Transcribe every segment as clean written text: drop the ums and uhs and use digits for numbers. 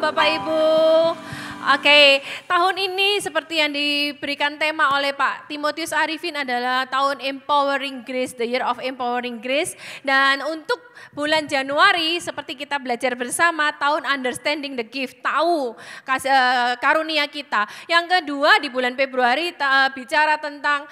Bapak Ibu. Oke, tahun ini seperti yang diberikan tema oleh Pak Timotius Arifin adalah tahun Empowering Grace, the Year of Empowering Grace. Dan untuk bulan Januari seperti kita belajar bersama tahun Understanding the Gift, tahu karunia kita. Yang kedua di bulan Februari bicara tentang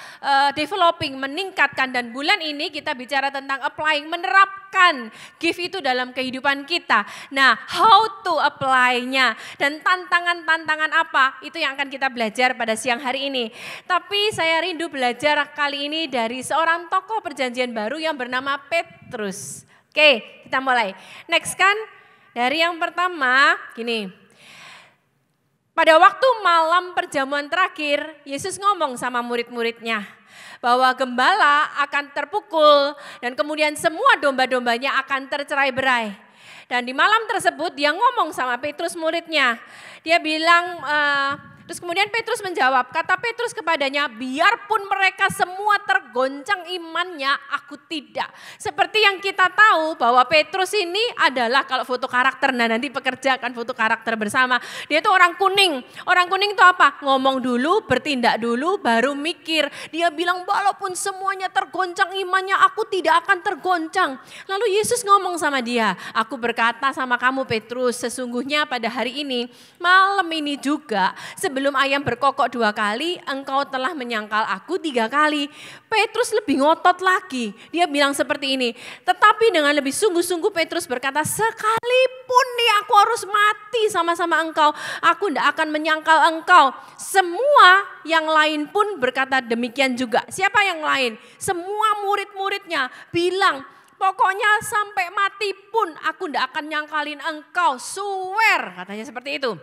developing, meningkatkan, dan bulan ini kita bicara tentang applying, menerapkan gift itu dalam kehidupan kita. Nah, how to apply-nya dan tantangan apa, itu yang akan kita belajar pada siang hari ini. Tapi saya rindu belajar kali ini dari seorang tokoh perjanjian baru yang bernama Petrus. Oke, kita mulai. Next kan, dari yang pertama, gini. Pada waktu malam perjamuan terakhir, Yesus ngomong sama murid-muridnya bahwa gembala akan terpukul dan kemudian semua domba-dombanya akan tercerai-berai. Dan di malam tersebut dia ngomong sama Petrus muridnya. Dia bilang, terus kemudian Petrus menjawab, kata Petrus kepadanya, biarpun mereka semua tergoncang imannya, aku tidak. Seperti yang kita tahu bahwa Petrus ini adalah kalau foto karakter, nah nanti pekerjakan foto karakter bersama. Dia itu orang kuning. Orang kuning itu apa? Ngomong dulu, bertindak dulu, baru mikir. Dia bilang walaupun semuanya tergoncang imannya, aku tidak akan tergoncang. Lalu Yesus ngomong sama dia, aku berkata sama kamu Petrus, sesungguhnya pada hari ini, malam ini juga, sebelum ayam berkokok 2 kali, engkau telah menyangkal aku 3 kali. Petrus lebih ngotot lagi. Dia bilang seperti ini. Tetapi dengan lebih sungguh-sungguh Petrus berkata, sekalipun nih aku harus mati sama-sama engkau, aku tidak akan menyangkal engkau. Semua yang lain pun berkata demikian juga. Siapa yang lain? Semua murid-muridnya bilang, pokoknya sampai mati pun aku tidak akan nyangkalin engkau. Swear, katanya seperti itu.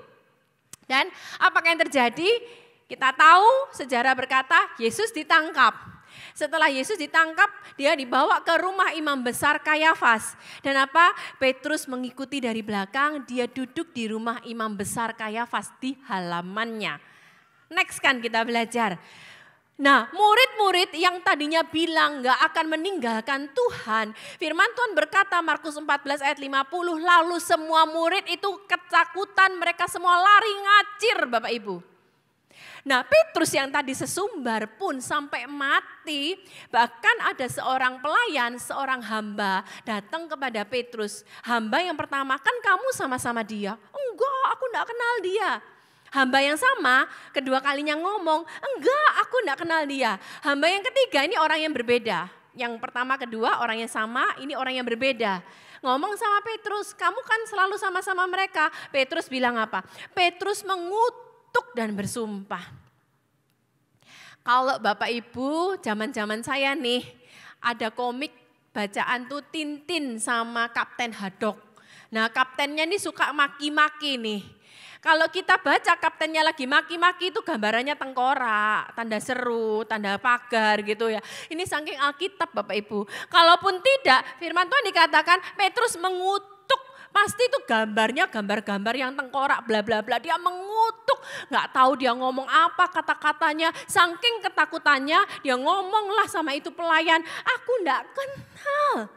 Dan apakah yang terjadi? Kita tahu sejarah berkata Yesus ditangkap. Setelah Yesus ditangkap, dia dibawa ke rumah imam besar Kayafas. Dan apa? Petrus mengikuti dari belakang, dia duduk di rumah imam besar Kayafas di halamannya. Next kan kita belajar. Nah, murid-murid yang tadinya bilang gak akan meninggalkan Tuhan. Firman Tuhan berkata Markus 14 ayat 50, lalu semua murid itu ketakutan, mereka semua lari ngacir Bapak Ibu. Nah, Petrus yang tadi sesumbar pun sampai mati, bahkan ada seorang pelayan, seorang hamba datang kepada Petrus. Hamba yang pertama, kan kamu sama-sama dia? Enggak, aku gak kenal dia. Hamba yang sama kedua kalinya ngomong, enggak aku enggak kenal dia. Hamba yang ketiga ini orang yang berbeda. Yang pertama kedua orang yang sama, ini orang yang berbeda. Ngomong sama Petrus, kamu kan selalu sama-sama mereka. Petrus bilang apa? Petrus mengutuk dan bersumpah. Kalau Bapak Ibu zaman-zaman saya nih ada komik bacaan tuh Tintin sama Kapten Haddock. Nah kaptennya nih suka maki-maki nih. Kalau kita baca kaptennya lagi maki-maki itu gambarannya tengkorak, tanda seru, tanda pagar gitu ya. Ini saking Alkitab Bapak Ibu. Kalaupun tidak, firman Tuhan dikatakan Petrus mengutuk. Pasti itu gambarnya gambar-gambar yang tengkorak bla bla bla. Dia mengutuk, gak tahu dia ngomong apa kata-katanya. Saking ketakutannya dia ngomonglah sama itu pelayan, aku gak kenal.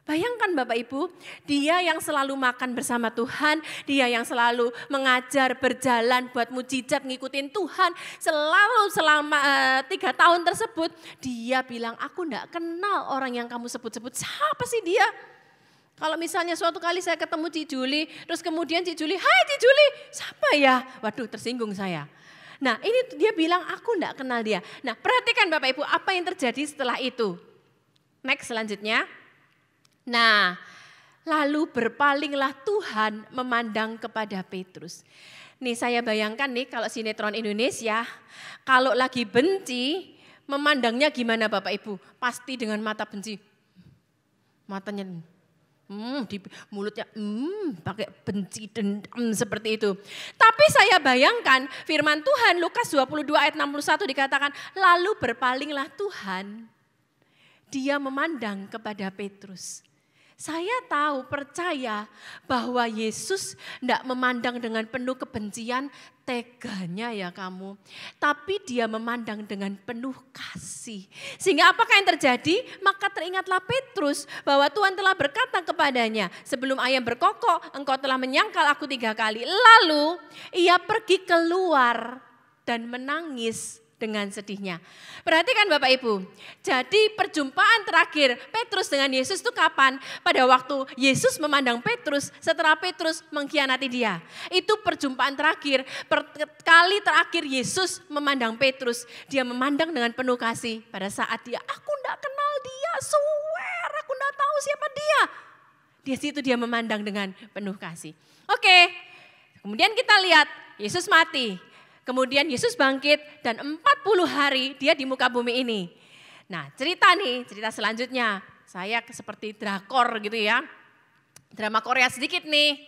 Bayangkan Bapak Ibu, dia yang selalu makan bersama Tuhan, dia yang selalu mengajar, berjalan, buat mujizat, ngikutin Tuhan. Selalu selama 3 tahun tersebut, dia bilang, aku enggak kenal orang yang kamu sebut-sebut. Siapa sih dia? Kalau misalnya suatu kali saya ketemu Cik Juli, terus kemudian Cik Juli, hai Cik Juli, siapa ya? Waduh tersinggung saya. Nah ini dia bilang, aku enggak kenal dia. Nah perhatikan Bapak Ibu, apa yang terjadi setelah itu? Next selanjutnya. Nah, lalu berpalinglah Tuhan memandang kepada Petrus. Nih saya bayangkan nih kalau sinetron Indonesia, kalau lagi benci, memandangnya gimana Bapak Ibu? Pasti dengan mata benci. Matanya, di mulutnya, pakai benci, dendam seperti itu. Tapi saya bayangkan firman Tuhan Lukas 22 ayat 61 dikatakan, lalu berpalinglah Tuhan, dia memandang kepada Petrus. Saya tahu, percaya bahwa Yesus tidak memandang dengan penuh kebencian, teganya ya kamu. Tapi dia memandang dengan penuh kasih. Sehingga apakah yang terjadi? Maka teringatlah Petrus bahwa Tuhan telah berkata kepadanya, sebelum ayam berkokok, engkau telah menyangkal aku 3 kali. Lalu ia pergi keluar dan menangis dengan sedihnya. Perhatikan Bapak Ibu, jadi perjumpaan terakhir Petrus dengan Yesus itu kapan? Pada waktu Yesus memandang Petrus setelah Petrus mengkhianati dia. Itu perjumpaan terakhir, kali terakhir Yesus memandang Petrus. Dia memandang dengan penuh kasih pada saat dia, aku enggak kenal dia, swear aku enggak tahu siapa dia. Di situ dia memandang dengan penuh kasih. Oke, kemudian kita lihat Yesus mati. Kemudian Yesus bangkit dan 40 hari dia di muka bumi ini. Nah cerita selanjutnya. Saya seperti drakor gitu ya. Drama Korea sedikit nih.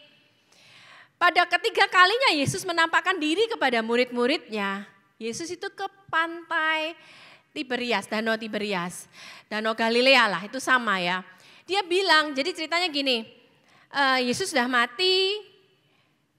Pada ketiga kalinya Yesus menampakkan diri kepada murid-muridnya. Yesus itu ke pantai Tiberias, Danau Tiberias. Danau Galilea lah, itu sama ya. Dia bilang, jadi ceritanya gini. Yesus sudah mati,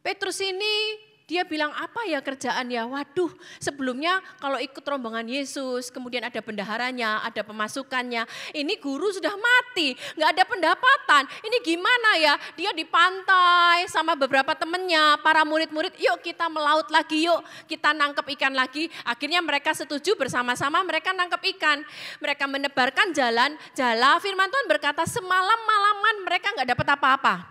Petrus ini dia bilang apa ya kerjaan ya, waduh sebelumnya kalau ikut rombongan Yesus, kemudian ada bendaharanya, ada pemasukannya, ini guru sudah mati, gak ada pendapatan, ini gimana ya, dia di pantai sama beberapa temennya, para murid-murid, yuk kita melaut lagi, yuk kita nangkep ikan lagi. Akhirnya mereka setuju bersama-sama, mereka nangkep ikan, mereka menebarkan jala, firman Tuhan berkata semalam-malaman mereka gak dapat apa-apa.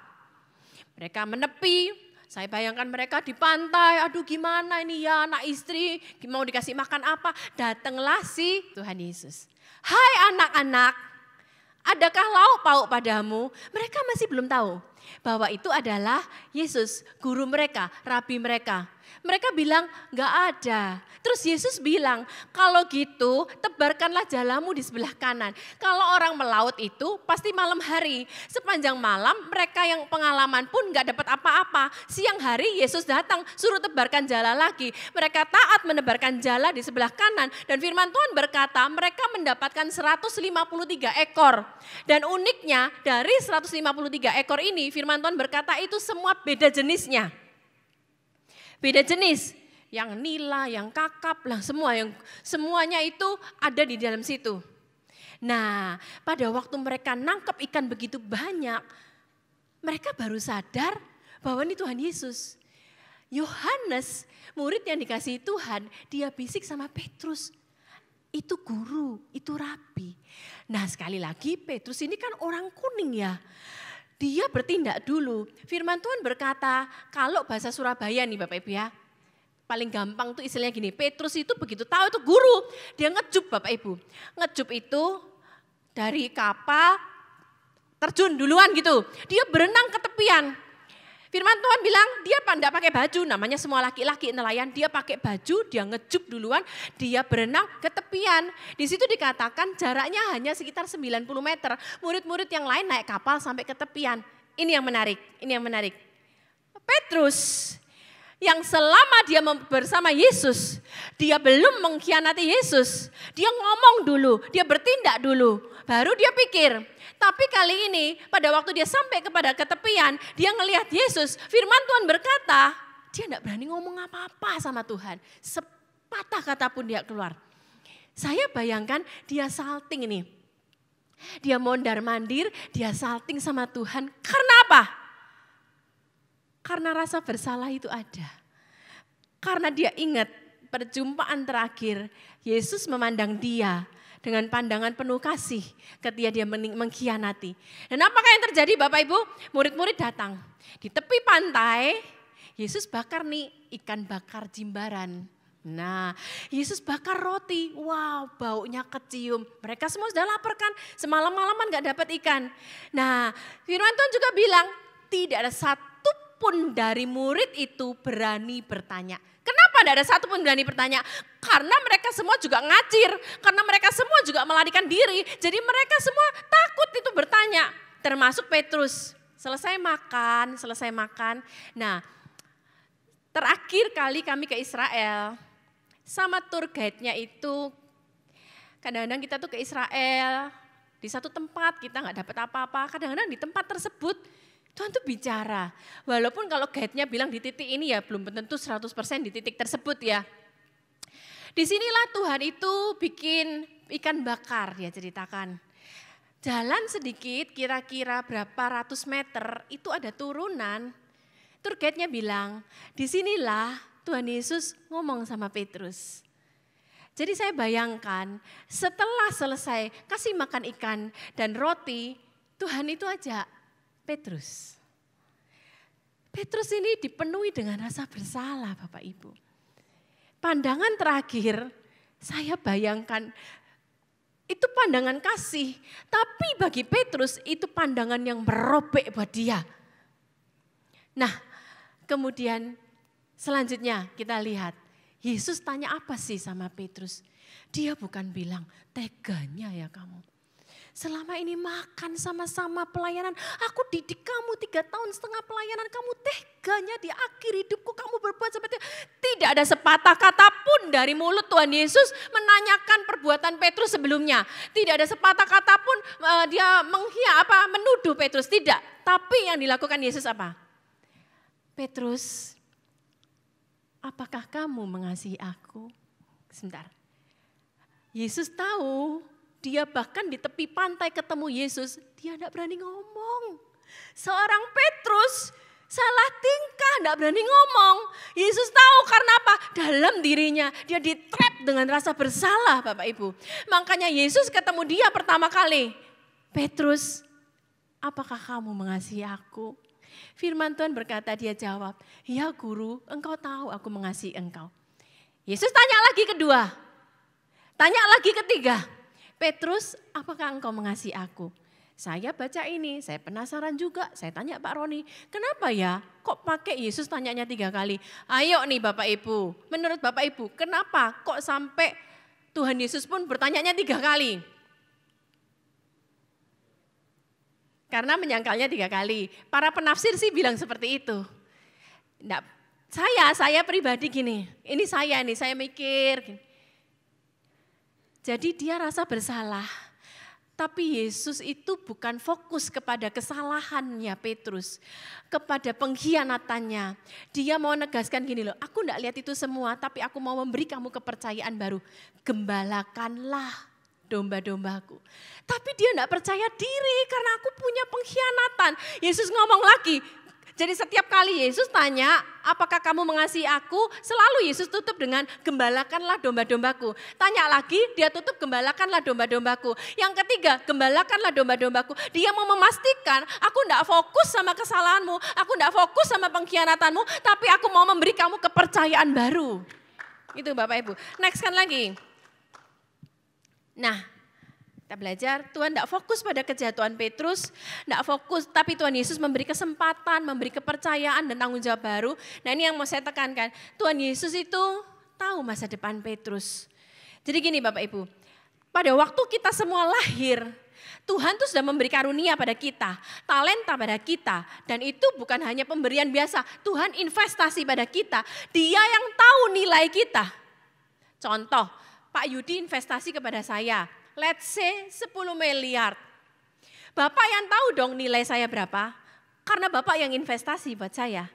Mereka menepi. Saya bayangkan mereka di pantai, aduh gimana ini ya anak istri, mau dikasih makan apa. Datanglah si Tuhan Yesus. Hai anak-anak, adakah lauk pauk padamu? Mereka masih belum tahu bahwa itu adalah Yesus, guru mereka, rabi mereka. Mereka bilang gak ada. Terus Yesus bilang, kalau gitu tebarkanlah jalamu di sebelah kanan. Kalau orang melaut itu pasti malam hari. Sepanjang malam mereka yang pengalaman pun gak dapat apa-apa. Siang hari Yesus datang suruh tebarkan jala lagi. Mereka taat menebarkan jala di sebelah kanan. Dan firman Tuhan berkata mereka mendapatkan 153 ekor. Dan uniknya dari 153 ekor ini firman Tuhan berkata itu semua beda jenisnya. Beda jenis, yang nila, yang kakap, lah semuanya itu ada di dalam situ. Nah, pada waktu mereka nangkep ikan begitu banyak, mereka baru sadar bahwa ini Tuhan Yesus. Yohanes, murid yang dikasihi Tuhan, dia bisik sama Petrus. Itu guru, itu rabi. Nah sekali lagi Petrus ini kan orang kuning ya. Dia bertindak dulu. Firman Tuhan berkata, kalau bahasa Surabaya nih Bapak Ibu ya, paling gampang tuh istilahnya gini, Petrus itu begitu tahu itu guru, dia ngejup Bapak Ibu. Ngejup itu dari kapal, terjun duluan gitu. Dia berenang ke tepian. Firman Tuhan bilang dia tidak pakai baju, namanya semua laki-laki nelayan, dia pakai baju, dia ngejup duluan, dia berenang ke tepian. Di situ dikatakan jaraknya hanya sekitar 90 meter. Murid-murid yang lain naik kapal sampai ke tepian. Ini yang menarik. Petrus yang selama dia bersama Yesus, dia belum mengkhianati Yesus. Dia ngomong dulu, dia bertindak dulu, baru dia pikir. Tapi kali ini pada waktu dia sampai kepada ketepian, dia ngelihat Yesus, firman Tuhan berkata, dia tidak berani ngomong apa-apa sama Tuhan. Sepatah kata pun dia keluar. Saya bayangkan dia salting ini. Dia mondar-mandir, dia salting sama Tuhan. Karena apa? Karena rasa bersalah itu ada. Karena dia ingat perjumpaan terakhir, Yesus memandang dia dengan pandangan penuh kasih ketika dia mengkhianati. Dan apakah yang terjadi Bapak Ibu? Murid-murid datang. Di tepi pantai, Yesus bakar nih ikan bakar jimbaran. Nah, Yesus bakar roti. Wow, baunya kecium. Mereka semua sudah lapar kan? Semalam-malaman gak dapat ikan. Nah, firman Tuhan juga bilang, tidak ada satu pun dari murid itu berani bertanya. Kenapa tidak ada satu pun berani bertanya? Karena mereka semua juga ngacir, karena mereka semua juga melarikan diri. Jadi mereka semua takut itu bertanya, termasuk Petrus. Selesai makan. Nah, terakhir kali kami ke Israel, sama tour guide-nya itu, kadang-kadang kita tuh ke Israel, Di satu tempat kita nggak dapat apa-apa, kadang-kadang di tempat tersebut Tuhan tuh bicara. Walaupun kalau guide-nya bilang di titik ini ya belum tentu 100% di titik tersebut ya. Disinilah Tuhan itu bikin ikan bakar, dia ceritakan. Jalan sedikit kira-kira berapa ratus meter itu ada turunan. Tour guide-nya bilang, disinilah Tuhan Yesus ngomong sama Petrus. Jadi saya bayangkan setelah selesai kasih makan ikan dan roti, Tuhan itu ajak Petrus. Petrus ini dipenuhi dengan rasa bersalah Bapak Ibu. Pandangan terakhir saya bayangkan itu pandangan kasih. Tapi bagi Petrus itu pandangan yang merobek buat dia. Nah kemudian selanjutnya kita lihat. Yesus tanya apa sih sama Petrus? Dia bukan bilang teganya ya kamu. Selama ini makan sama-sama pelayanan, aku didik kamu 3,5 tahun pelayanan, kamu teganya di akhir hidupku kamu berbuat seperti itu. Tidak ada sepatah kata pun dari mulut Tuhan Yesus menanyakan perbuatan Petrus sebelumnya. Tidak ada sepatah kata pun dia menuduh Petrus, tidak. Tapi yang dilakukan Yesus apa? Petrus, apakah kamu mengasihi aku? Sebentar. Yesus tahu. Dia bahkan di tepi pantai ketemu Yesus, dia tidak berani ngomong. Seorang Petrus salah tingkah, tidak berani ngomong. Yesus tahu karena apa? Dalam dirinya dia di-trap dengan rasa bersalah Bapak Ibu. Makanya Yesus ketemu dia pertama kali. Petrus, apakah kamu mengasihi aku? Firman Tuhan berkata, dia jawab, ya guru, engkau tahu aku mengasihi engkau. Yesus tanya lagi kedua, tanya lagi ketiga. Petrus, apakah engkau mengasihi aku? Saya baca ini, saya penasaran juga. Saya tanya Pak Roni, kenapa ya kok pakai Yesus tanyanya 3 kali? Ayo nih Bapak Ibu, menurut Bapak Ibu, kenapa kok sampai Tuhan Yesus pun bertanyanya 3 kali? Karena menyangkalnya 3 kali. Para penafsir sih bilang seperti itu. Nggak, saya pribadi gini, ini saya mikir gini. Jadi dia rasa bersalah, tapi Yesus itu bukan fokus kepada kesalahannya Petrus, kepada pengkhianatannya. Dia mau negaskan gini loh, aku enggak lihat itu semua, tapi aku mau memberi kamu kepercayaan baru. Gembalakanlah domba-dombaku. Tapi dia enggak percaya diri karena aku punya pengkhianatan. Yesus ngomong lagi. Jadi setiap kali Yesus tanya, apakah kamu mengasihi aku? Selalu Yesus tutup dengan gembalakanlah domba-dombaku. Tanya lagi, dia tutup gembalakanlah domba-dombaku. Yang ketiga, gembalakanlah domba-dombaku. Dia mau memastikan, aku enggak fokus sama kesalahanmu, aku enggak fokus sama pengkhianatanmu, tapi aku mau memberi kamu kepercayaan baru. Itu Bapak Ibu. Next kan lagi. Nah, kita belajar Tuhan tidak fokus pada kejatuhan Petrus, tidak fokus, tapi Tuhan Yesus memberi kesempatan, memberi kepercayaan dan tanggung jawab baru. Nah ini yang mau saya tekankan, Tuhan Yesus itu tahu masa depan Petrus. Jadi gini Bapak Ibu, pada waktu kita semua lahir, Tuhan tuh sudah memberi karunia pada kita, talenta pada kita, dan itu bukan hanya pemberian biasa, Tuhan investasi pada kita, Dia yang tahu nilai kita. Contoh, Pak Yudi investasi kepada saya. Let's say 10 miliar. Bapak yang tahu dong nilai saya berapa? Karena Bapak yang investasi buat saya.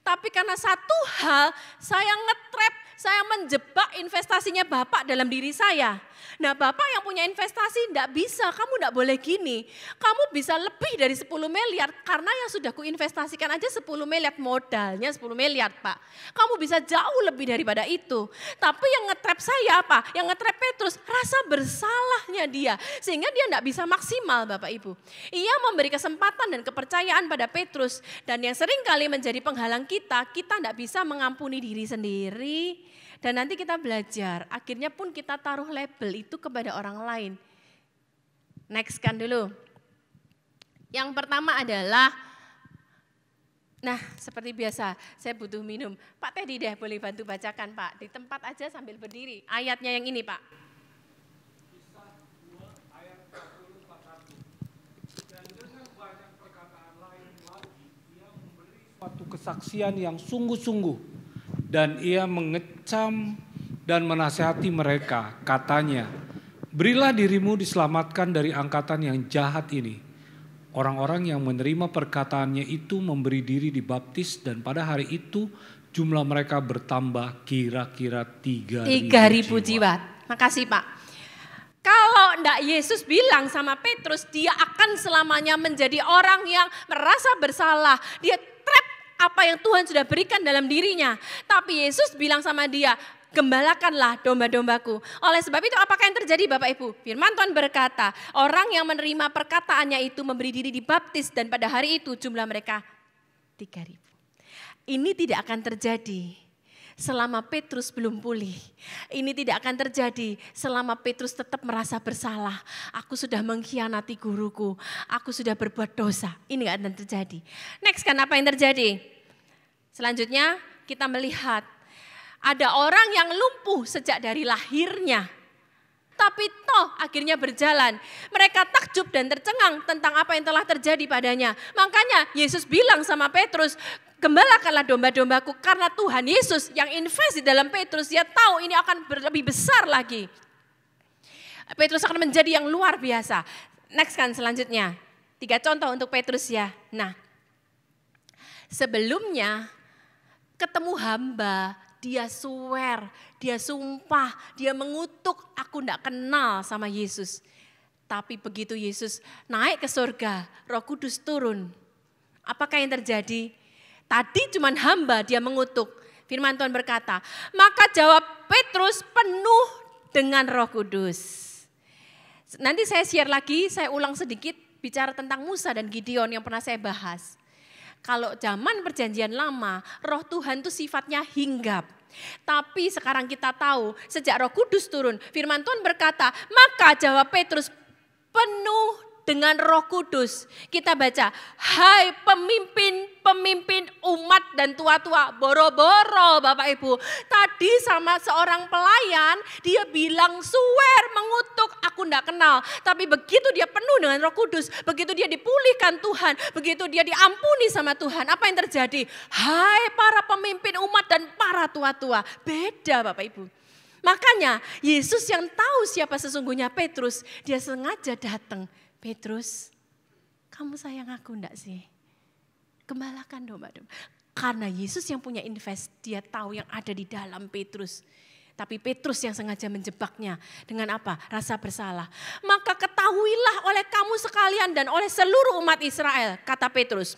Tapi karena satu hal, saya nge-trap, saya menjebak investasinya Bapak dalam diri saya. Nah Bapak yang punya investasi enggak bisa, kamu enggak boleh gini. Kamu bisa lebih dari 10 miliar karena yang sudah kuinvestasikan aja 10 miliar, modalnya 10 miliar Pak. Kamu bisa jauh lebih daripada itu. Tapi yang nge-trap saya apa? Yang nge-trap Petrus, rasa bersalahnya dia. Sehingga dia enggak bisa maksimal Bapak Ibu. Ia memberi kesempatan dan kepercayaan pada Petrus. Dan yang sering kali menjadi penghalang kita enggak bisa mengampuni diri sendiri. Dan nanti kita belajar, akhirnya pun kita taruh label itu kepada orang lain. Next kan dulu. Yang pertama adalah, nah seperti biasa saya butuh minum. Pak Teddy deh boleh bantu bacakan Pak, di tempat aja sambil berdiri. Ayatnya yang ini Pak. Kisah 2 ayat 40-41. Dan dengan banyak perkataan lain lagi, ia memberi suatu kesaksian yang sungguh-sungguh. Dan ia mengecam dan menasihati mereka, katanya, Berilah dirimu diselamatkan dari angkatan yang jahat ini. Orang-orang yang menerima perkataannya itu memberi diri dibaptis dan pada hari itu jumlah mereka bertambah kira-kira 3.000 jiwa. Makasih Pak. Kalau enggak Yesus bilang sama Petrus, dia akan selamanya menjadi orang yang merasa bersalah. Dia trap apa yang Tuhan sudah berikan dalam dirinya. Tapi Yesus bilang sama dia, gembalakanlah domba-dombaku. Oleh sebab itu apakah yang terjadi Bapak Ibu? Firman Tuhan berkata, orang yang menerima perkataannya itu memberi diri dibaptis dan pada hari itu jumlah mereka 3.000. Ini tidak akan terjadi selama Petrus belum pulih. Ini tidak akan terjadi selama Petrus tetap merasa bersalah. Aku sudah mengkhianati guruku, aku sudah berbuat dosa. Ini gak akan terjadi. Next kan apa yang terjadi? Selanjutnya kita melihat ada orang yang lumpuh sejak dari lahirnya. Tapi toh akhirnya berjalan. Mereka takjub dan tercengang tentang apa yang telah terjadi padanya. Makanya Yesus bilang sama Petrus, gembalakanlah domba-dombaku, karena Tuhan Yesus yang invest di dalam Petrus, dia tahu ini akan lebih besar lagi. Petrus akan menjadi yang luar biasa. Next kan selanjutnya, 3 contoh untuk Petrus ya. Nah, sebelumnya ketemu hamba, dia swear, dia sumpah, dia mengutuk, aku enggak kenal sama Yesus. Tapi begitu Yesus naik ke surga, Roh Kudus turun. Apakah yang terjadi? Tadi cuman hamba dia mengutuk. Firman Tuhan berkata, maka jawab Petrus penuh dengan Roh Kudus. Nanti saya share lagi, saya ulang sedikit bicara tentang Musa dan Gideon yang pernah saya bahas. Kalau zaman perjanjian lama, Roh Tuhan itu sifatnya hinggap. Tapi sekarang kita tahu, sejak Roh Kudus turun, firman Tuhan berkata, maka jawab Petrus penuh dengan Roh Kudus. Kita baca, hai pemimpin umat dan tua-tua, boro-boro Bapak Ibu. Tadi sama seorang pelayan, dia bilang swear, mengutuk, aku enggak kenal. Tapi begitu dia penuh dengan Roh Kudus, begitu dia dipulihkan Tuhan, begitu dia diampuni sama Tuhan, apa yang terjadi? Hai para pemimpin umat dan para tua-tua. Beda Bapak Ibu. Makanya Yesus yang tahu siapa sesungguhnya Petrus, dia sengaja datang. Petrus, kamu sayang aku enggak sih? Gembalakan domba-domba. Karena Yesus yang punya invest, dia tahu yang ada di dalam Petrus. Tapi Petrus yang sengaja menjebaknya dengan apa? Rasa bersalah. Maka ketahuilah oleh kamu sekalian dan oleh seluruh umat Israel, kata Petrus,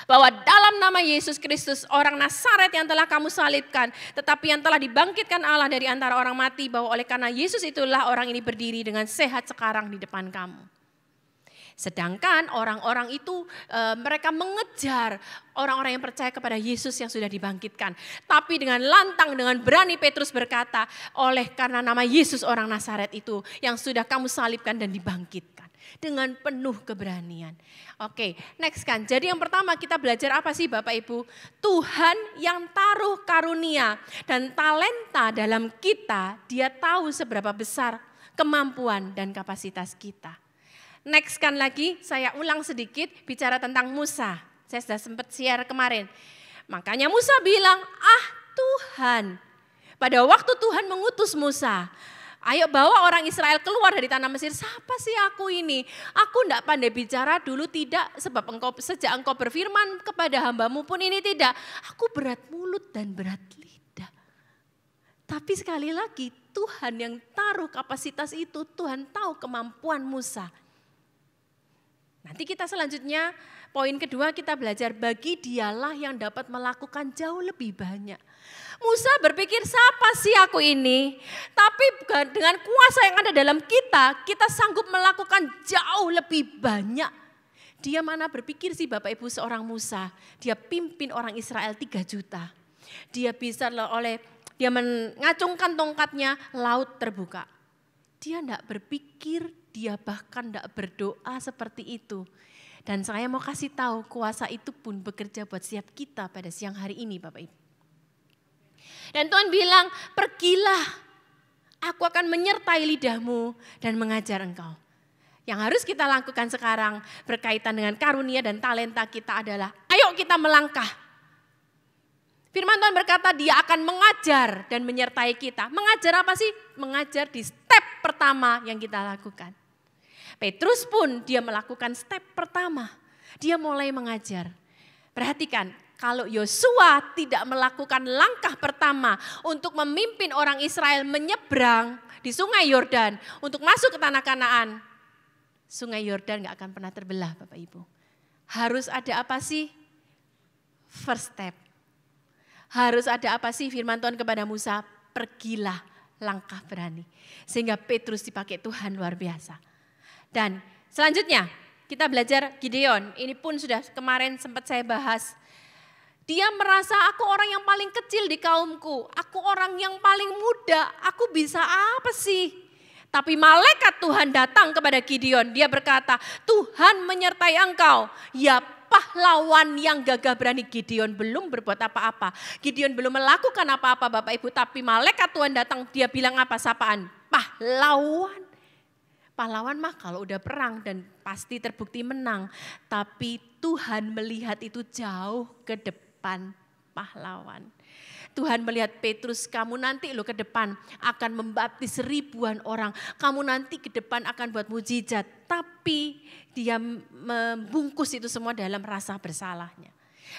bahwa dalam nama Yesus Kristus orang Nazaret yang telah kamu salibkan, tetapi yang telah dibangkitkan Allah dari antara orang mati, bahwa oleh karena Yesus itulah orang ini berdiri dengan sehat sekarang di depan kamu. Sedangkan orang-orang itu mereka mengejar orang-orang yang percaya kepada Yesus yang sudah dibangkitkan. Tapi dengan lantang, dengan berani Petrus berkata, oleh karena nama Yesus orang Nazaret itu yang sudah kamu salibkan dan dibangkitkan. Dengan penuh keberanian. Oke, next kan. Jadi yang pertama kita belajar apa sih Bapak Ibu? Tuhan yang taruh karunia dan talenta dalam kita, dia tahu seberapa besar kemampuan dan kapasitas kita. Next kan lagi, saya ulang sedikit bicara tentang Musa. Saya sudah sempat share kemarin. Makanya Musa bilang, Tuhan. Pada waktu Tuhan mengutus Musa, ayo bawa orang Israel keluar dari tanah Mesir. Siapa sih aku ini? Aku enggak pandai bicara dulu, tidak. Sebab sejak engkau berfirman kepada hambamu pun ini tidak. Aku berat mulut dan berat lidah. Tapi sekali lagi Tuhan yang taruh kapasitas itu, Tuhan tahu kemampuan Musa. Nanti kita selanjutnya, poin kedua kita belajar bagi dialah yang dapat melakukan jauh lebih banyak. Musa berpikir siapa sih aku ini? Tapi dengan kuasa yang ada dalam kita, kita sanggup melakukan jauh lebih banyak. Dia mana berpikir sih Bapak Ibu seorang Musa, dia pimpin orang Israel 3 juta. Dia bisa dia mengacungkan tongkatnya, laut terbuka. Dia enggak berpikir, dia bahkan enggak berdoa seperti itu. Dan saya mau kasih tahu kuasa itu pun bekerja buat setiap kita pada siang hari ini Bapak Ibu. Dan Tuhan bilang, pergilah, aku akan menyertai lidahmu dan mengajar engkau. Yang harus kita lakukan sekarang berkaitan dengan karunia dan talenta kita adalah, ayo kita melangkah. Firman Tuhan berkata dia akan mengajar dan menyertai kita. Mengajar apa sih? Mengajar di step step pertama yang kita lakukan. Petrus pun dia melakukan step pertama. Dia mulai mengajar. Perhatikan, kalau Yosua tidak melakukan langkah pertama untuk memimpin orang Israel menyeberang di sungai Yordan untuk masuk ke tanah Kanaan, sungai Yordan gak akan pernah terbelah Bapak Ibu. Harus ada apa sih? First step. Harus ada apa sih firman Tuhan kepada Musa? Pergilah, langkah berani. Sehingga Petrus dipakai Tuhan luar biasa. Dan selanjutnya kita belajar Gideon. Ini pun sudah kemarin sempat saya bahas. Dia merasa aku orang yang paling kecil di kaumku. Aku orang yang paling muda. Aku bisa apa sih? Tapi malaikat Tuhan datang kepada Gideon. Dia berkata, Tuhan menyertai engkau. Ya pahlawan yang gagah berani. Gideon belum berbuat apa-apa. Gideon belum melakukan apa-apa Bapak Ibu. Tapi malaikat Tuhan datang, dia bilang apa? Sapaan, pahlawan. Pahlawan mah kalau udah perang dan pasti terbukti menang. Tapi Tuhan melihat itu jauh ke depan pahlawan. Tuhan melihat Petrus, kamu nanti lo ke depan akan membaptis ribuan orang. Kamu nanti ke depan akan buat mujizat. Tapi dia membungkus itu semua dalam rasa bersalahnya.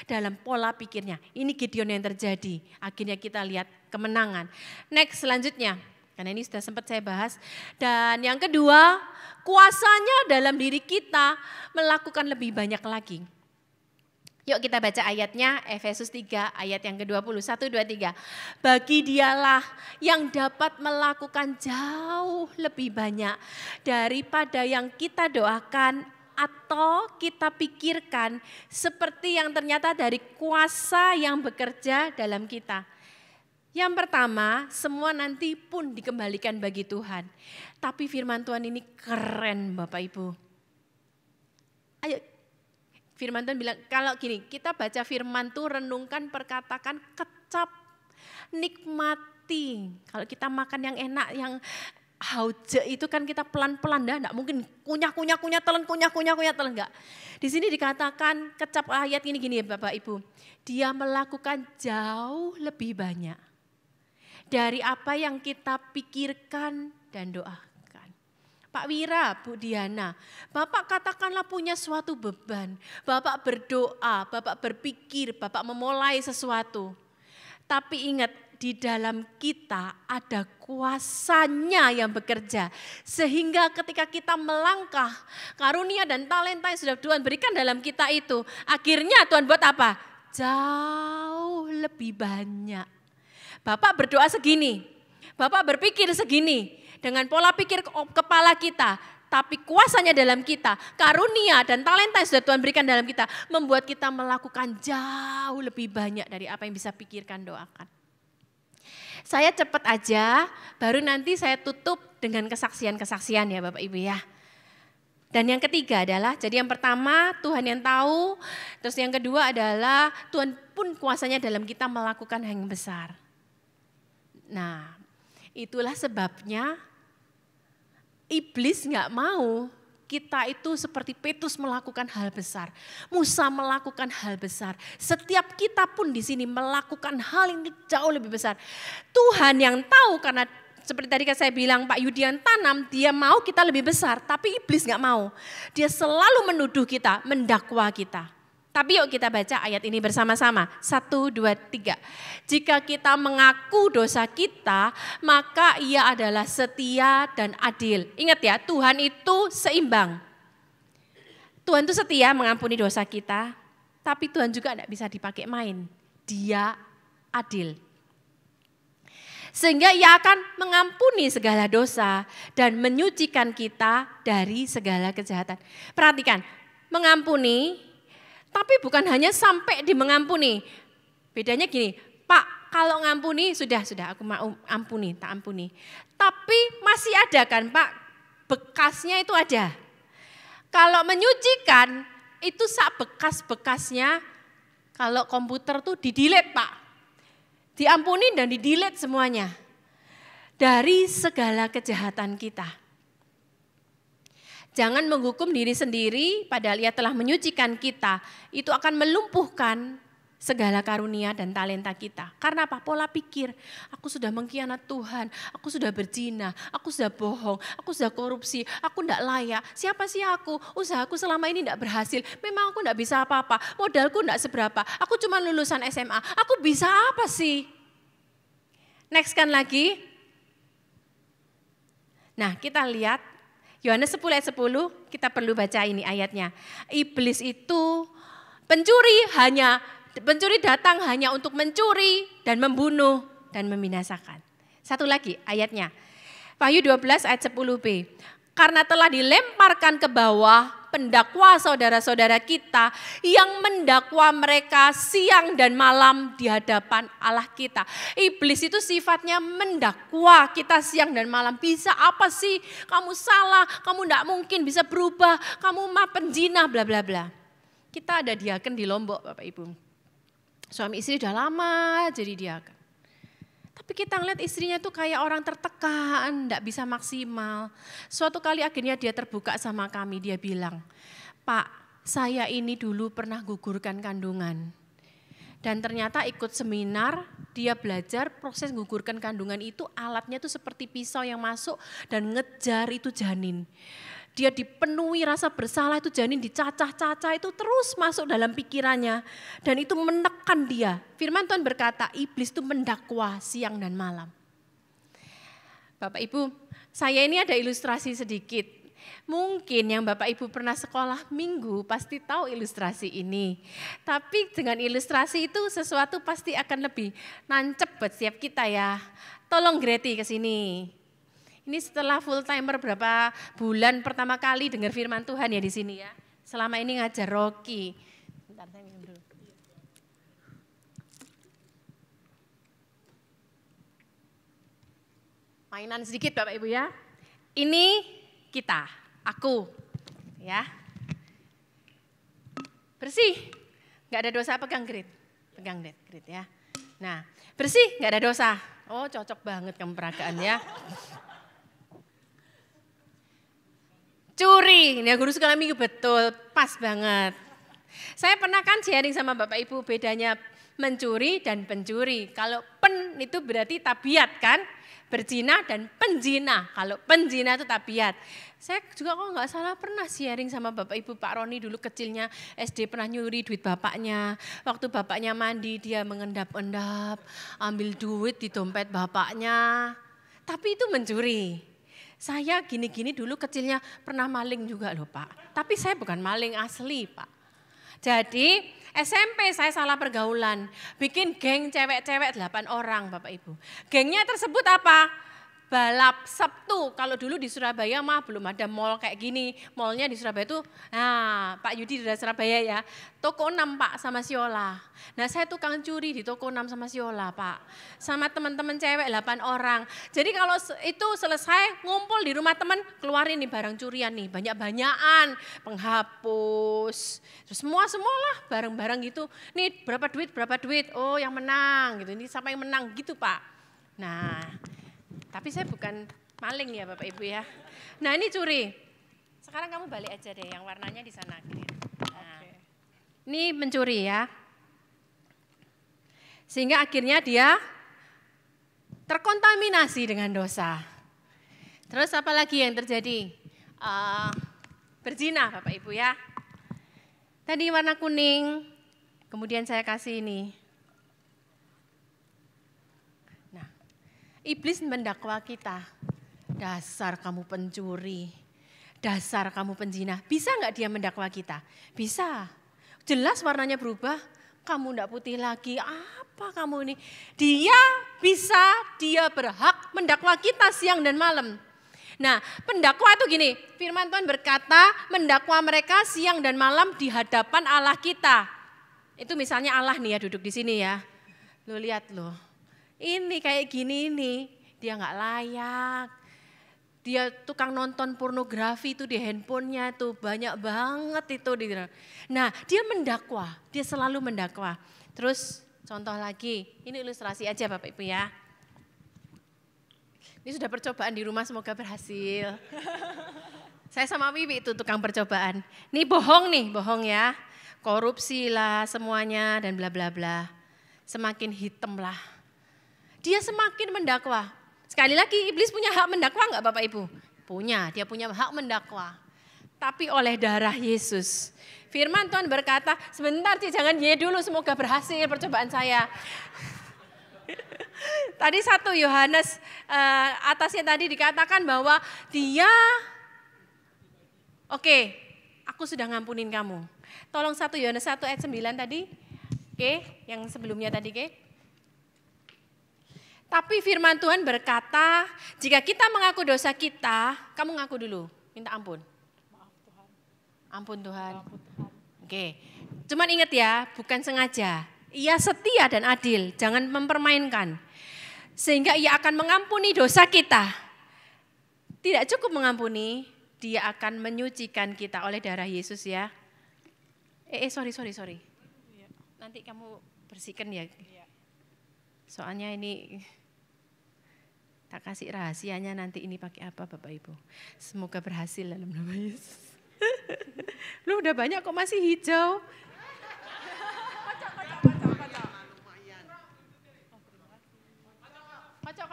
Dalam pola pikirnya. Ini Gideon yang terjadi. Akhirnya kita lihat kemenangan. Next selanjutnya. Karena ini sudah sempat saya bahas. Dan yang kedua, kuasanya dalam diri kita melakukan lebih banyak lagi. Yuk kita baca ayatnya, Efesus 3 ayat yang ke-20, 1, 2, 3. Bagi dialah yang dapat melakukan jauh lebih banyak daripada yang kita doakan atau kita pikirkan, seperti yang ternyata dari kuasa yang bekerja dalam kita. Yang pertama, semua nanti pun dikembalikan bagi Tuhan. Tapi firman Tuhan ini keren Bapak Ibu. Ayo, firman Tuhan bilang, kalau gini, kita baca firman Tuhan, renungkan, perkatakan, kecap, nikmati. Kalau kita makan yang enak, yang hauja itu kan kita pelan-pelan, enggak mungkin kunyah telan, enggak. Di sini dikatakan, kecap ayat gini ya Bapak Ibu. Dia melakukan jauh lebih banyak dari apa yang kita pikirkan dan doakan. Pak Wira, Bu Diana, Bapak katakanlah punya suatu beban. Bapak berdoa, Bapak berpikir, Bapak memulai sesuatu. Tapi ingat, di dalam kita ada kuasanya yang bekerja. Sehingga ketika kita melangkah, karunia dan talenta yang sudah Tuhan berikan dalam kita itu, akhirnya Tuhan buat apa? Jauh lebih banyak. Bapak berdoa segini, Bapak berpikir segini, dengan pola pikir kepala kita, tapi kuasanya dalam kita, karunia dan talenta yang sudah Tuhan berikan dalam kita, membuat kita melakukan jauh lebih banyak dari apa yang bisa pikirkan, doakan. Saya cepat aja, baru nanti saya tutup dengan kesaksian-kesaksian ya Bapak Ibu ya. Dan yang ketiga adalah, jadi yang pertama Tuhan yang tahu, terus yang kedua adalah Tuhan pun kuasanya dalam kita melakukan yang besar. Nah, itulah sebabnya iblis nggak mau kita itu seperti Petrus melakukan hal besar. Musa melakukan hal besar. Setiap kita pun di sini melakukan hal yang jauh lebih besar. Tuhan yang tahu, karena seperti tadi saya bilang Pak Yudi yang tanam, dia mau kita lebih besar. Tapi iblis nggak mau. Dia selalu menuduh kita, mendakwa kita. Tapi yuk kita baca ayat ini bersama-sama. 1, 2, 3. Jika kita mengaku dosa kita, maka ia adalah setia dan adil. Ingat ya, Tuhan itu seimbang. Tuhan itu setia mengampuni dosa kita, tapi Tuhan juga tidak bisa dipakai main. Dia adil. Sehingga ia akan mengampuni segala dosa dan menyucikan kita dari segala kejahatan. Perhatikan, mengampuni, tapi bukan hanya sampai di mengampuni. Bedanya gini, Pak, kalau ngampuni sudah aku mau ampuni, tak ampuni. Tapi masih ada kan Pak, bekasnya itu ada. Kalau menyucikan, itu sak bekas-bekasnya, kalau komputer tuh di-delete Pak. Diampuni dan di-delete semuanya. Dari segala kejahatan kita. Jangan menghukum diri sendiri padahal ia telah menyucikan kita. Itu akan melumpuhkan segala karunia dan talenta kita. Karena apa? Pola pikir, aku sudah mengkhianat Tuhan, aku sudah berzina, aku sudah bohong, aku sudah korupsi, aku tidak layak. Siapa sih aku? Usahaku selama ini tidak berhasil, memang aku tidak bisa apa-apa, modalku tidak seberapa, aku cuma lulusan SMA, aku bisa apa sih? Next kan lagi. Nah kita lihat, Yohanes 10 ayat 10, kita perlu baca ini ayatnya. Iblis itu Pencuri datang hanya untuk mencuri dan membunuh dan membinasakan. Satu lagi ayatnya. Wahyu 12 ayat 10b. Karena telah dilemparkan ke bawah pendakwa saudara-saudara kita yang mendakwa mereka siang dan malam di hadapan Allah kita. Iblis itu sifatnya mendakwa kita siang dan malam. Bisa apa sih? Kamu salah, kamu tidak mungkin bisa berubah, kamu mah penjina, bla bla bla. Kita ada diaken di Lombok, Bapak Ibu. Suami istri udah lama jadi diaken. Tapi kita ngeliat istrinya tuh kayak orang tertekan, enggak bisa maksimal. Suatu kali akhirnya dia terbuka sama kami, dia bilang, Pak, saya ini dulu pernah gugurkan kandungan. Dan ternyata ikut seminar, dia belajar proses gugurkan kandungan itu alatnya tuh seperti pisau yang masuk dan ngejar itu janin. Dia dipenuhi rasa bersalah, itu janin dicacah-cacah, itu terus masuk dalam pikirannya. Dan itu menekan dia. Firman Tuhan berkata, iblis itu mendakwa siang dan malam. Bapak Ibu, saya ini ada ilustrasi sedikit. Mungkin yang Bapak Ibu pernah sekolah minggu pasti tahu ilustrasi ini. Tapi dengan ilustrasi itu sesuatu pasti akan lebih nancep buat setiap kita ya. Tolong Greti ke sini. Ini setelah full timer berapa bulan pertama kali dengar firman Tuhan ya di sini ya. Selama ini ngajar Rocky. Bentar saya minum dulu. Mainan sedikit Bapak Ibu ya. Ini kita, aku ya. Bersih, nggak ada dosa, pegang Grit. Pegang Grit ya. Nah, bersih, nggak ada dosa. Oh cocok banget kamu peragaan ya. Curi, ini guru sekolah minggu betul, pas banget. Saya pernah kan sharing sama Bapak Ibu bedanya mencuri dan pencuri. Kalau pen itu berarti tabiat kan, berzina dan penjina. Kalau penjina itu tabiat. Saya juga kalau nggak salah pernah sharing sama Bapak Ibu, Pak Roni dulu kecilnya SD pernah nyuri duit bapaknya. Waktu bapaknya mandi dia mengendap-endap, ambil duit di dompet bapaknya. Tapi itu mencuri. Saya gini-gini dulu kecilnya pernah maling juga loh Pak. Tapi saya bukan maling asli Pak. Jadi SMP saya salah pergaulan. Bikin geng cewek-cewek 8 orang Bapak Ibu. Gengnya tersebut apa? Balap Sabtu. Kalau dulu di Surabaya mah belum ada mall kayak gini. Mallnya di Surabaya itu, nah Pak Yudi dari Surabaya ya. Toko 6 Pak sama Siola. Nah saya tukang curi di toko 6 sama Siola Pak. Sama teman-teman cewek 8 orang. Jadi kalau itu selesai ngumpul di rumah teman, keluarin nih barang curian nih. Banyak-banyakan, penghapus. Terus semualah barang-barang gitu. Nih berapa duit, oh yang menang gitu. Ini siapa yang menang gitu Pak. Nah tapi saya bukan maling ya Bapak Ibu ya. Nah ini curi. Sekarang kamu balik aja deh yang warnanya di sana. Nah, ini mencuri ya. Sehingga akhirnya dia terkontaminasi dengan dosa. Terus apa lagi yang terjadi? Berzina Bapak Ibu ya. Tadi warna kuning, kemudian saya kasih ini. Iblis mendakwa kita, dasar kamu pencuri, dasar kamu penjina. Bisa nggak dia mendakwa kita? Bisa. Jelas warnanya berubah, kamu enggak putih lagi, apa kamu ini? Dia bisa, dia berhak mendakwa kita siang dan malam. Nah pendakwa itu gini, firman Tuhan berkata mendakwa mereka siang dan malam di hadapan Allah kita. Itu misalnya Allah nih ya duduk di sini ya, lo lihat loh. Ini kayak gini nih, dia nggak layak. Dia tukang nonton pornografi itu di handphonenya tuh banyak banget itu. Nah dia mendakwa, dia selalu mendakwa. Terus contoh lagi, ini ilustrasi aja Bapak Ibu ya. Ini sudah percobaan di rumah, semoga berhasil. Saya sama Wiwi itu tukang percobaan. Ini bohong ya. korupsi lah semuanya dan bla bla bla. Semakin hitam lah. Dia semakin mendakwa. Sekali lagi iblis punya hak mendakwa enggak Bapak Ibu? Punya, dia punya hak mendakwa. Tapi oleh darah Yesus. Firman Tuhan berkata, sebentar Cik, jangan ye dulu, semoga berhasil percobaan saya. Tadi 1 Yohanes atasnya tadi dikatakan bahwa dia, oke, aku sudah ngampunin kamu. Tolong 1 Yohanes 1 ayat 9 tadi. Oke, yang sebelumnya tadi, oke. Tapi firman Tuhan berkata, jika kita mengaku dosa kita, kamu ngaku dulu, minta ampun. Ampun Tuhan. Oke, cuman ingat ya, bukan sengaja. Ia setia dan adil, jangan mempermainkan. Sehingga ia akan mengampuni dosa kita. Tidak cukup mengampuni, dia akan menyucikan kita oleh darah Yesus ya. Sorry. Nanti kamu bersihkan ya. Soalnya ini tak kasih rahasianya nanti ini pakai apa Bapak Ibu. Semoga berhasil dalam nama Yesus. Lu udah banyak kok masih hijau.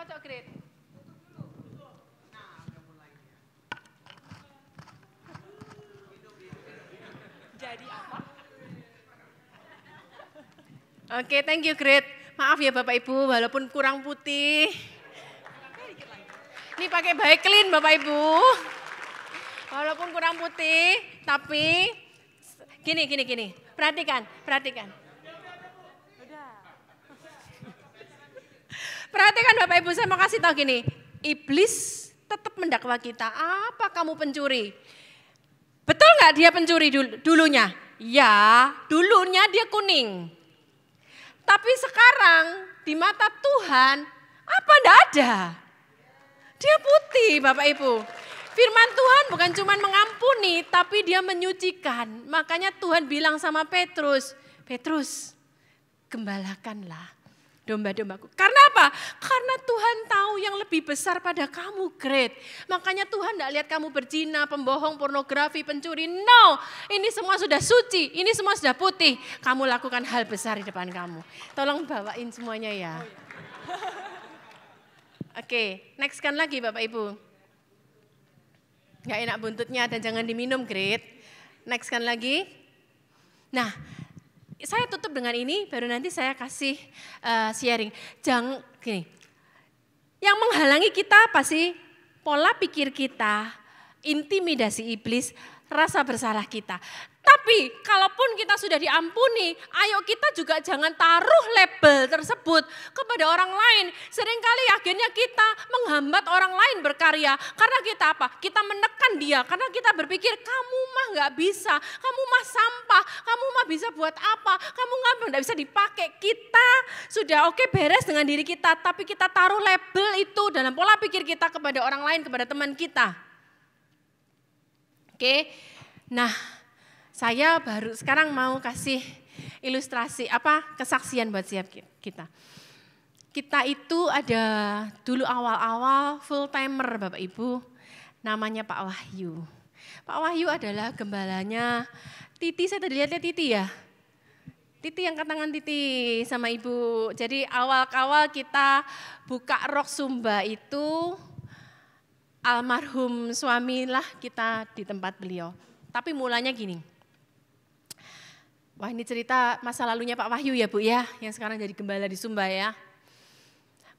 Kocok Grit. Jadi apa? Oke, thank you Grit. Maaf ya Bapak Ibu, walaupun kurang putih. Ini pakai baik clean Bapak Ibu. Walaupun kurang putih, tapi gini. Perhatikan. Perhatikan Bapak Ibu, saya mau kasih tahu gini. Iblis tetap mendakwa kita, apa kamu pencuri? Betul nggak dia pencuri dulunya? Ya, dulunya dia kuning. Tapi sekarang di mata Tuhan, apa enggak ada? Dia putih Bapak Ibu. Firman Tuhan bukan cuma mengampuni, tapi dia menyucikan. Makanya Tuhan bilang sama Petrus, gembalakanlah domba-dombaku. Karena apa? Karena Tuhan tahu yang lebih besar pada kamu, Gret. Makanya Tuhan tidak lihat kamu berzina, pembohong, pornografi, pencuri. No, ini semua sudah suci, ini semua sudah putih. Kamu lakukan hal besar di depan kamu. Tolong bawain semuanya ya. Oke, next kan lagi Bapak Ibu. Gak enak buntutnya dan jangan diminum, Gret. Next kan lagi. Nah, saya tutup dengan ini, baru nanti saya kasih sharing. Jangan gini. Yang menghalangi kita apa sih? Pola pikir kita, intimidasi iblis, rasa bersalah kita. Tapi kalaupun kita sudah diampuni, ayo kita juga jangan taruh label tersebut kepada orang lain. Seringkali akhirnya kita menghambat orang lain berkarya. Karena kita apa? Kita menekan dia. Karena kita berpikir kamu mah gak bisa, kamu mah sampah, kamu mah bisa buat apa, kamu gak bisa dipakai. Kita sudah oke beres dengan diri kita, tapi kita taruh label itu dalam pola pikir kita kepada orang lain, kepada teman kita. Oke, nah saya baru sekarang mau kasih ilustrasi kesaksian buat siap kita. Kita itu ada dulu awal-awal full timer Bapak Ibu, namanya Pak Wahyu. Pak Wahyu adalah gembalanya Titi, saya tadi lihatnya Titi ya. Titi angkat tangan Titi sama Ibu. Jadi awal-awal kita buka Rock Sumba itu almarhum suamilah kita di tempat beliau. Tapi mulanya gini. Wah ini cerita masa lalunya Pak Wahyu ya Bu ya, yang sekarang jadi gembala di Sumba ya.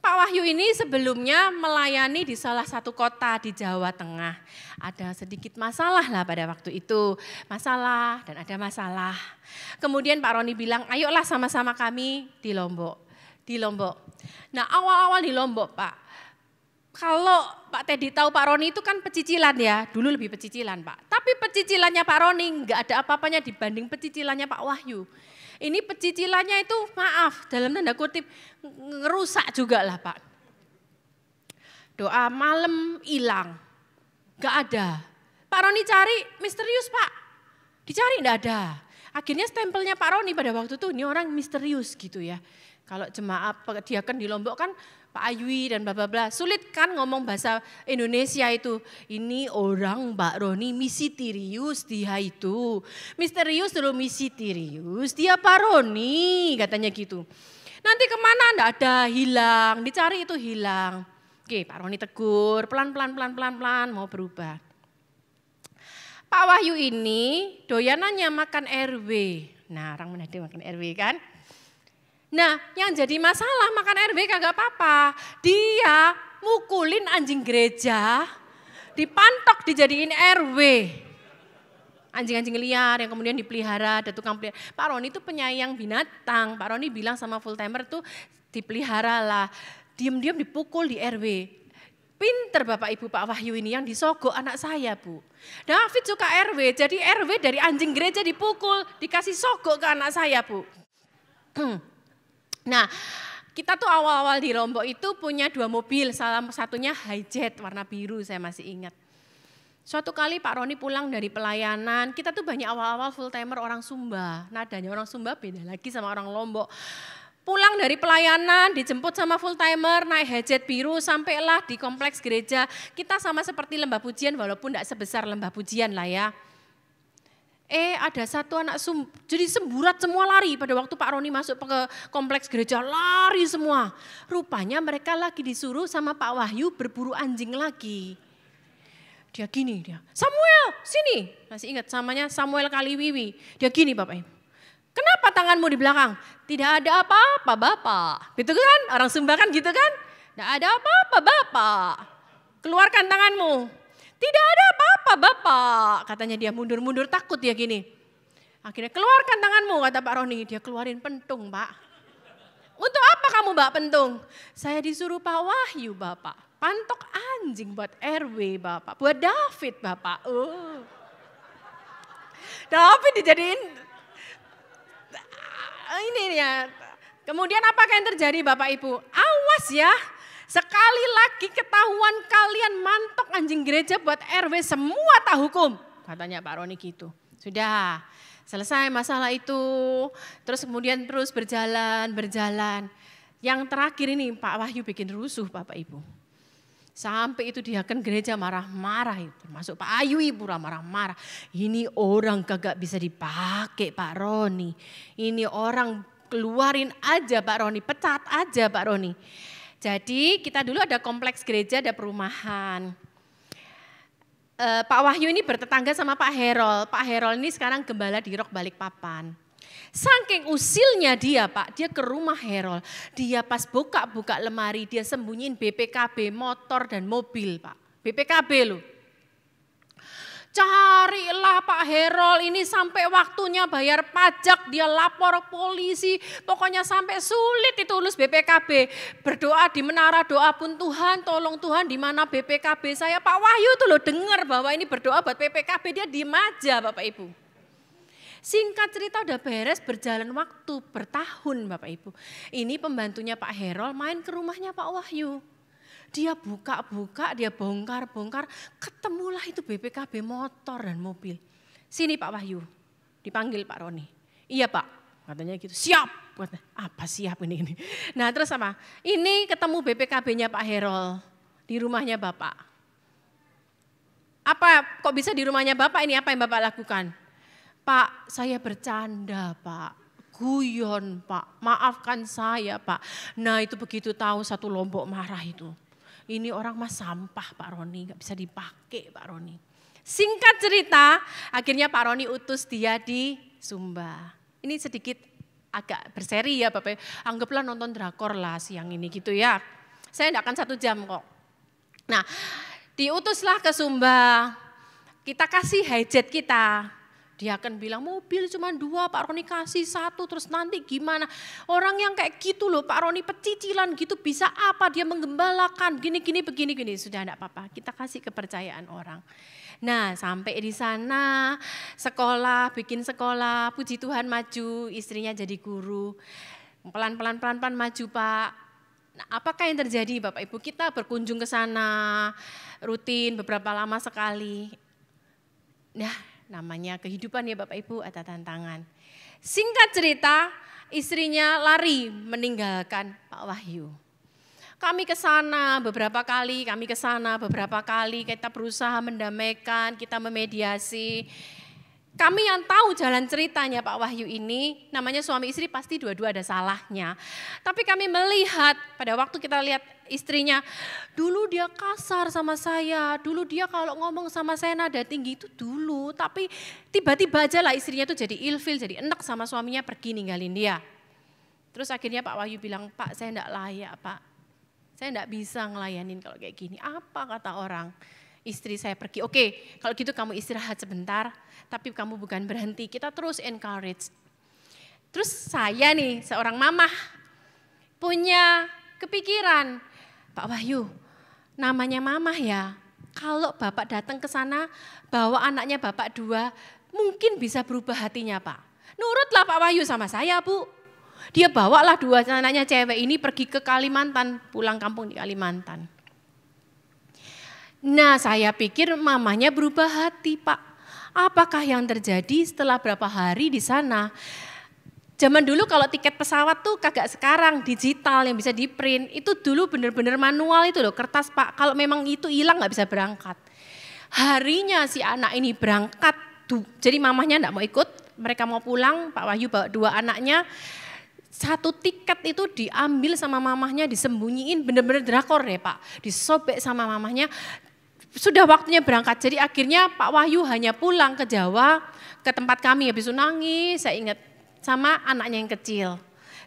Pak Wahyu ini sebelumnya melayani di salah satu kota di Jawa Tengah. Ada sedikit masalah lah pada waktu itu, masalah dan ada masalah. Kemudian Pak Roni bilang, ayolah sama-sama kami di Lombok. Nah awal-awal di Lombok Pak, kalau Pak Teddy tahu Pak Roni itu kan pecicilan ya, dulu lebih pecicilan Pak. Tapi pecicilannya Pak Roni nggak ada apa-apanya dibanding pecicilannya Pak Wahyu. Ini pecicilannya itu maaf dalam tanda kutip ngerusak juga lah Pak. Doa malam hilang, nggak ada. Pak Roni cari misterius Pak, dicari nggak ada. Akhirnya stempelnya Pak Roni pada waktu itu ini orang misterius gitu ya. Kalau jemaat diaken di Lombok kan Pak Ayui dan bla bla bla. Sulit kan ngomong bahasa Indonesia itu. Ini orang Mbak Roni misterius dia itu. Misterius dulu misterius, dia Pak Roni katanya gitu. Nanti kemana enggak ada, hilang, dicari itu hilang. Oke, Pak Roni tegur, pelan-pelan mau berubah. Pak Wahyu ini doyanannya makan RW. Nah, orang Manado makan RW kan. Nah, yang jadi masalah makan RW kagak apa-apa. Dia mukulin anjing gereja, dipantok dijadiin RW. Anjing-anjing liar yang kemudian dipelihara, ada tukang pelihara. Pak Roni itu penyayang binatang. Pak Roni bilang sama full timer tuh dipelihara lah. Diam-diam dipukul di RW. Pinter Bapak Ibu Pak Wahyu ini yang disogok anak saya Bu. David suka RW, jadi RW dari anjing gereja dipukul, dikasih sogok ke anak saya Bu. Nah, kita tuh awal-awal di Lombok itu punya 2 mobil, salah satunya Hijet warna biru saya masih ingat. Suatu kali Pak Roni pulang dari pelayanan, kita tuh banyak awal-awal full timer orang Sumba. Nadanya orang Sumba beda lagi sama orang Lombok. Pulang dari pelayanan, dijemput sama full timer, naik Hijet biru, sampailah di kompleks gereja. Kita sama seperti lembah pujian walaupun tidak sebesar lembah pujian lah ya. Ada satu anak jadi semburat semua lari pada waktu Pak Roni masuk ke kompleks gereja, lari semua. Rupanya mereka lagi disuruh sama Pak Wahyu berburu anjing lagi. Dia gini, Samuel sini, masih ingat namanya Samuel Kaliwiwi. Dia gini Bapak Ibu, kenapa tanganmu di belakang? Tidak ada apa-apa Bapak, gitu kan, orang Sumba kan gitu kan. Tidak ada apa-apa Bapak, keluarkan tanganmu. Tidak ada apa-apa Bapak, katanya dia mundur-mundur takut dia gini. Akhirnya keluarkan tanganmu kata Pak Roni, dia keluarin pentung Pak. Untuk apa kamu bawa pentung? Saya disuruh Pak Wahyu Bapak, pantok anjing buat RW Bapak, buat David Bapak. David dijadiin, ini ya. Kemudian apakah yang terjadi Bapak Ibu? Awas ya. Sekali lagi ketahuan kalian mantok anjing gereja buat RW semua tak hukum. Katanya Pak Roni gitu. Sudah selesai masalah itu. Terus kemudian terus berjalan. Yang terakhir ini Pak Wahyu bikin rusuh Bapak Ibu. Sampai itu diaken gereja marah-marah itu. Masuk Pak Ayui pura marah-marah. Ini orang kagak bisa dipakai Pak Roni. Ini orang keluarin aja Pak Roni, pecat aja Pak Roni. Jadi kita dulu ada kompleks gereja, ada perumahan. Pak Wahyu ini bertetangga sama Pak Herol. Pak Herol ini sekarang gembala di Rok Balikpapan. Saking usilnya dia Pak, dia ke rumah Herol. Dia pas buka lemari, dia sembunyiin BPKB, motor dan mobil Pak. BPKB loh. Carilah Pak Herol ini sampai waktunya bayar pajak, dia lapor polisi, pokoknya sampai sulit itu urus BPKB. Berdoa di menara doa pun Tuhan, tolong Tuhan di mana BPKB saya. Pak Wahyu tuh loh dengar bahwa ini berdoa buat BPKB, dia diem aja Bapak Ibu. Singkat cerita udah beres, berjalan waktu bertahun Bapak Ibu. Ini pembantunya Pak Herol main ke rumahnya Pak Wahyu. Dia buka-buka, dia bongkar-bongkar, ketemulah itu BPKB motor dan mobil. Sini Pak Wahyu, dipanggil Pak Roni. Iya Pak, katanya gitu, siap. Apa siap ini? Nah terus sama, ini ketemu BPKB-nya Pak Herol di rumahnya Bapak. Apa kok bisa di rumahnya Bapak ini, apa yang Bapak lakukan? Pak, saya bercanda Pak. Guyon Pak, maafkan saya Pak. Nah itu begitu tahu satu Lombok marah itu. Ini orang mah sampah Pak Roni, gak bisa dipakai Pak Roni. Singkat cerita, akhirnya Pak Roni utus dia di Sumba. Ini sedikit agak berseri ya Bapak, anggaplah nonton drakor lah siang ini gitu ya. Saya gak akan 1 jam kok. Nah, diutuslah ke Sumba, kita kasih Hijet kita. Dia akan bilang mobil cuma 2, Pak Roni kasih 1, terus nanti gimana. Orang yang kayak gitu loh, Pak Roni pecicilan gitu bisa apa, dia menggembalakan, gini-gini, begini-gini. Sudah enggak apa-apa, kita kasih kepercayaan orang. Nah sampai di sana sekolah, bikin sekolah, puji Tuhan maju, istrinya jadi guru. Pelan-pelan maju Pak. Nah, apakah yang terjadi Bapak Ibu? Kita berkunjung ke sana, rutin beberapa lama sekali. Nah, namanya kehidupan ya Bapak Ibu, ada tantangan. Singkat cerita, istrinya lari meninggalkan Pak Wahyu. Kami ke sana beberapa kali, kita berusaha mendamaikan, kita memediasi. Kami yang tahu jalan ceritanya Pak Wahyu ini, namanya suami istri pasti dua-dua ada salahnya. Tapi kami melihat pada waktu kita lihat istrinya, dulu dia kasar sama saya, dulu dia kalau ngomong sama saya nada tinggi itu dulu. Tapi tiba-tiba aja lah istrinya tuh jadi ilfil, jadi enak sama suaminya, pergi ninggalin dia. Terus akhirnya Pak Wahyu bilang, Pak saya enggak layak Pak, saya enggak bisa ngelayanin kalau kayak gini. Apa kata orang? Istri saya pergi, oke kalau gitu kamu istirahat sebentar, tapi kamu bukan berhenti, kita terus encourage. Terus saya nih seorang mamah punya kepikiran, Pak Wahyu namanya mamah ya, kalau Bapak datang ke sana bawa anaknya Bapak 2, mungkin bisa berubah hatinya Pak. Nurutlah Pak Wahyu sama saya Bu. Dia bawalah 2 anaknya cewek ini pergi ke Kalimantan, pulang kampung di Kalimantan. Nah saya pikir mamanya berubah hati Pak. Apakah yang terjadi setelah berapa hari di sana? Zaman dulu kalau tiket pesawat tuh kagak sekarang digital yang bisa di print. Itu dulu bener-bener manual itu loh, kertas Pak. Kalau memang itu hilang nggak bisa berangkat. Harinya si anak ini berangkat, jadi mamanya enggak mau ikut. Mereka mau pulang, Pak Wahyu bawa 2 anaknya. 1 tiket itu diambil sama mamahnya, disembunyiin, bener-bener drakor deh Pak. Disobek sama mamahnya. Sudah waktunya berangkat, jadi akhirnya Pak Wahyu hanya pulang ke Jawa, ke tempat kami, habis itu nangis, saya ingat, sama anaknya yang kecil.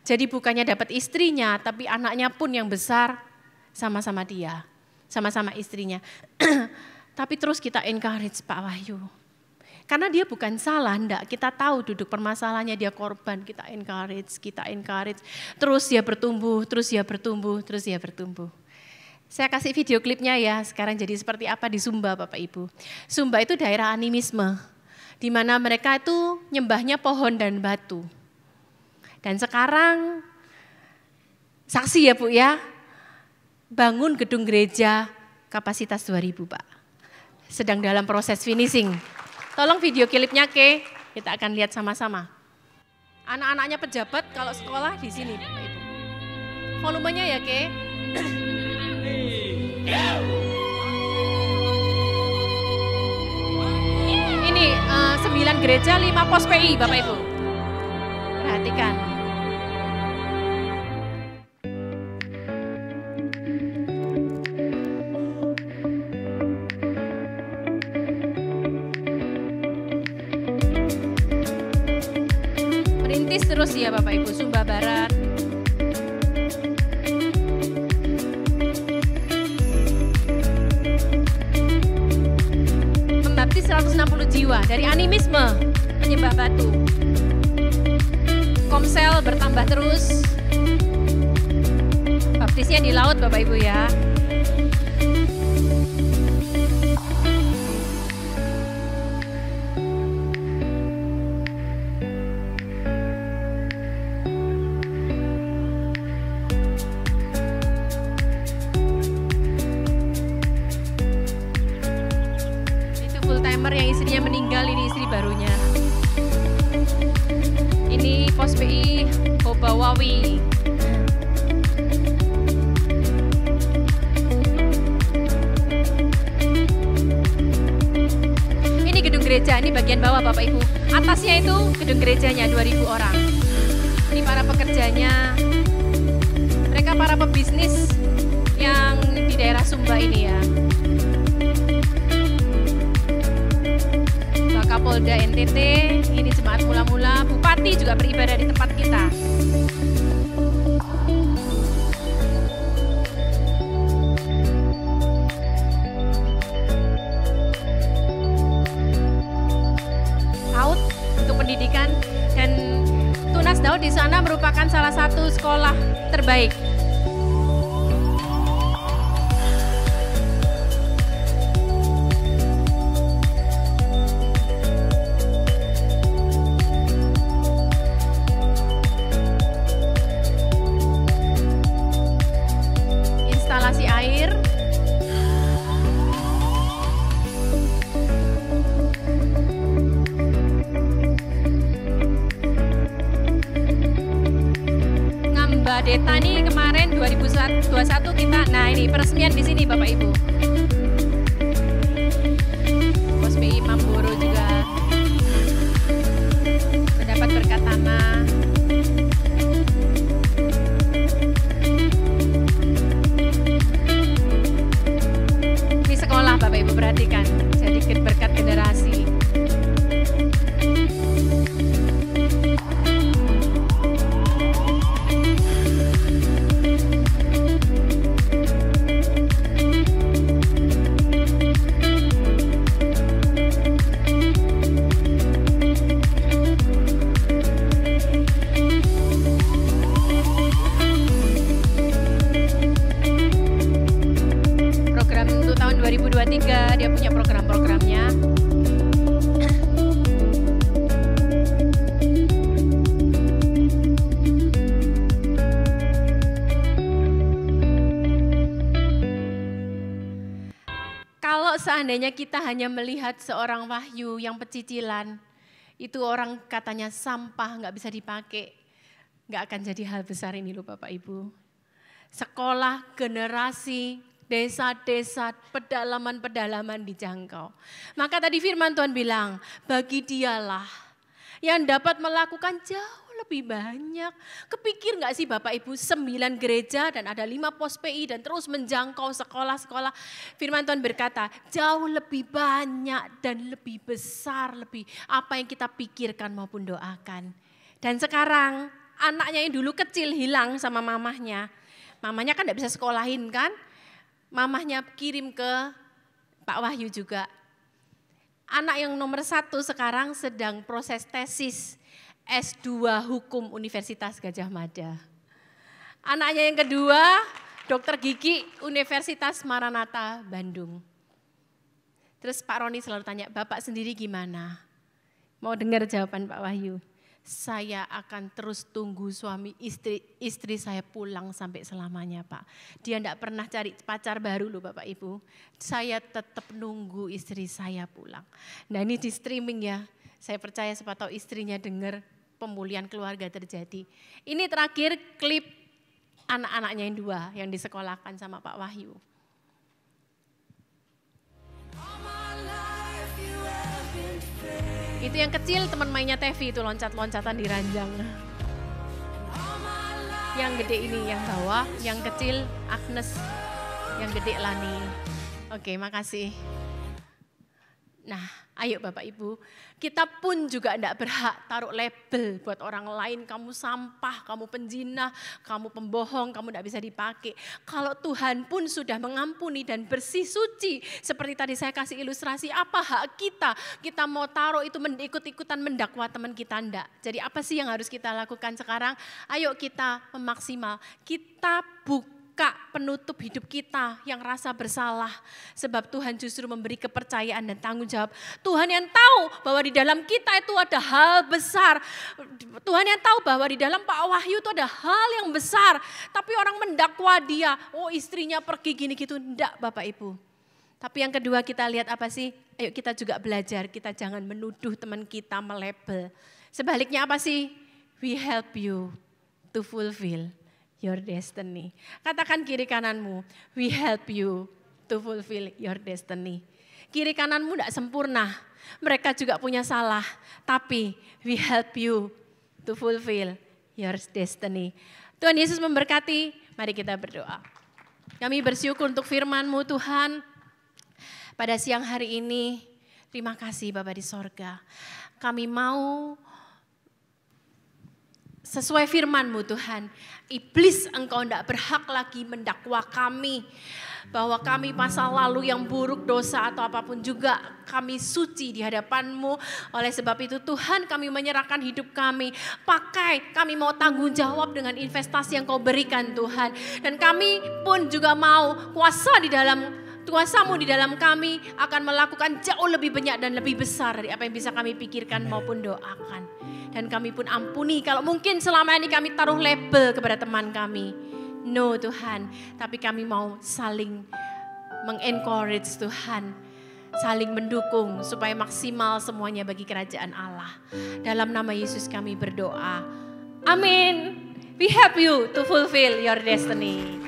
Jadi bukannya dapat istrinya, tapi anaknya pun yang besar sama-sama dia, sama-sama istrinya. Tapi terus kita encourage Pak Wahyu. Karena dia bukan salah, enggak, kita tahu duduk permasalahannya dia korban, kita encourage. Terus dia bertumbuh. Saya kasih video klipnya ya, sekarang jadi seperti apa di Sumba Bapak Ibu. Sumba itu daerah animisme, di mana mereka itu nyembahnya pohon dan batu. Dan sekarang, saksi ya Bu ya, bangun gedung gereja kapasitas 2.000 Pak. Sedang dalam proses finishing. Tolong video klipnya Ke, kita akan lihat sama-sama. Anak-anaknya pejabat kalau sekolah di sini Bapak Ibu. Volumenya ya Ke. Ini 9 gereja, 5 pos PI Bapak Ibu. Perhatikan. Merintis terus ya Bapak Ibu, Sumba Barat. Membaptis 160 jiwa dari animisme menyembah batu. Komsel bertambah terus. Baptisnya di laut Bapak Ibu ya. Yang istrinya meninggal, ini istri barunya. Ini pos PI Hobawawi. Ini gedung gereja, ini bagian bawah Bapak Ibu. Atasnya itu gedung gerejanya 2.000 orang. Ini para pekerjanya. Mereka para pebisnis yang di daerah Sumba ini ya. Kapolda NTT, ini jemaat mula-mula, Bupati juga beribadah di tempat kita. PAUD untuk pendidikan, dan Tunas Daud di sana merupakan salah satu sekolah terbaik. Deta nih kemarin 2021 kita, nah ini peresmian di sini Bapak Ibu. Pos PI Mamboro juga mendapat berkat tanah. Ini sekolah Bapak Ibu perhatikan, jadi berkat generasi. Dia punya program-programnya. Kalau seandainya kita hanya melihat seorang Wahyu yang pecicilan, itu orang katanya sampah, nggak bisa dipakai, nggak akan jadi hal besar ini loh Bapak Ibu. Sekolah, generasi, desa-desa, pedalaman-pedalaman dijangkau. Maka tadi firman Tuhan bilang, bagi dialah yang dapat melakukan jauh lebih banyak. Kepikir gak sih Bapak Ibu 9 gereja dan ada 5 pos PI dan terus menjangkau sekolah-sekolah. Firman Tuhan berkata, jauh lebih banyak dan lebih besar, lebih apa yang kita pikirkan maupun doakan. Dan sekarang anaknya yang dulu kecil hilang sama mamahnya. Mamahnya kan gak bisa sekolahin kan. Mamahnya kirim ke Pak Wahyu juga. Anak yang nomor 1 sekarang sedang proses tesis S2 Hukum Universitas Gadjah Mada. Anaknya yang kedua, Dokter Gigi Universitas Maranatha Bandung. Terus Pak Roni selalu tanya, Bapak sendiri gimana? Mau dengar jawaban Pak Wahyu? Saya akan terus tunggu suami istri saya pulang sampai selamanya Pak. Dia enggak pernah cari pacar baru loh Bapak Ibu. Saya tetap nunggu istri saya pulang. Nah ini di streaming ya. Saya percaya siapa tahu istrinya dengar pemulihan keluarga terjadi. Ini terakhir klip anak-anaknya yang 2 yang disekolahkan sama Pak Wahyu. Itu yang kecil teman mainnya Tevi itu loncat-loncatan di ranjang. Yang gede ini yang bawah, yang kecil Agnes, yang gede Lani. Oke, makasih. Nah, ayo Bapak Ibu, kita pun juga enggak berhak taruh label buat orang lain, kamu sampah, kamu penjinah, kamu pembohong, kamu enggak bisa dipakai. Kalau Tuhan pun sudah mengampuni dan bersih suci, seperti tadi saya kasih ilustrasi, apa hak kita? Kita mau taruh itu ikut-ikutan mendakwa teman kita enggak. Jadi apa sih yang harus kita lakukan sekarang? Ayo kita memaksimal, kita buka penutup hidup kita yang rasa bersalah. Sebab Tuhan justru memberi kepercayaan dan tanggung jawab. Tuhan yang tahu bahwa di dalam kita itu ada hal besar. Tuhan yang tahu bahwa di dalam Pak Wahyu itu ada hal yang besar. Tapi orang mendakwa dia, oh istrinya pergi gini gitu. Enggak Bapak Ibu. Tapi yang kedua kita lihat apa sih? Ayo kita juga belajar, kita jangan menuduh teman kita, melabel. Sebaliknya apa sih? We help you to fulfill your destiny. Katakan kiri kananmu, we help you to fulfill your destiny. Kiri kananmu tidak sempurna, mereka juga punya salah, tapi we help you to fulfill your destiny. Tuhan Yesus memberkati, mari kita berdoa. Kami bersyukur untuk firman-Mu Tuhan, pada siang hari ini, terima kasih Bapa di sorga. Kami mau sesuai firman-Mu Tuhan, iblis Engkau tidak berhak lagi mendakwa kami. Bahwa kami masa lalu yang buruk, dosa atau apapun juga kami suci di hadapan-Mu. Oleh sebab itu Tuhan kami menyerahkan hidup kami. Pakai, kami mau tanggung jawab dengan investasi yang Kau berikan Tuhan. Dan kami pun juga mau kuasa-Mu di dalam kami akan melakukan jauh lebih banyak dan lebih besar dari apa yang bisa kami pikirkan maupun doakan. Dan kami pun ampuni kalau mungkin selama ini kami taruh label kepada teman kami. No Tuhan, tapi kami mau saling mengencourage Tuhan. Saling mendukung supaya maksimal semuanya bagi kerajaan Allah. Dalam nama Yesus kami berdoa. Amin. We help you to fulfill your destiny.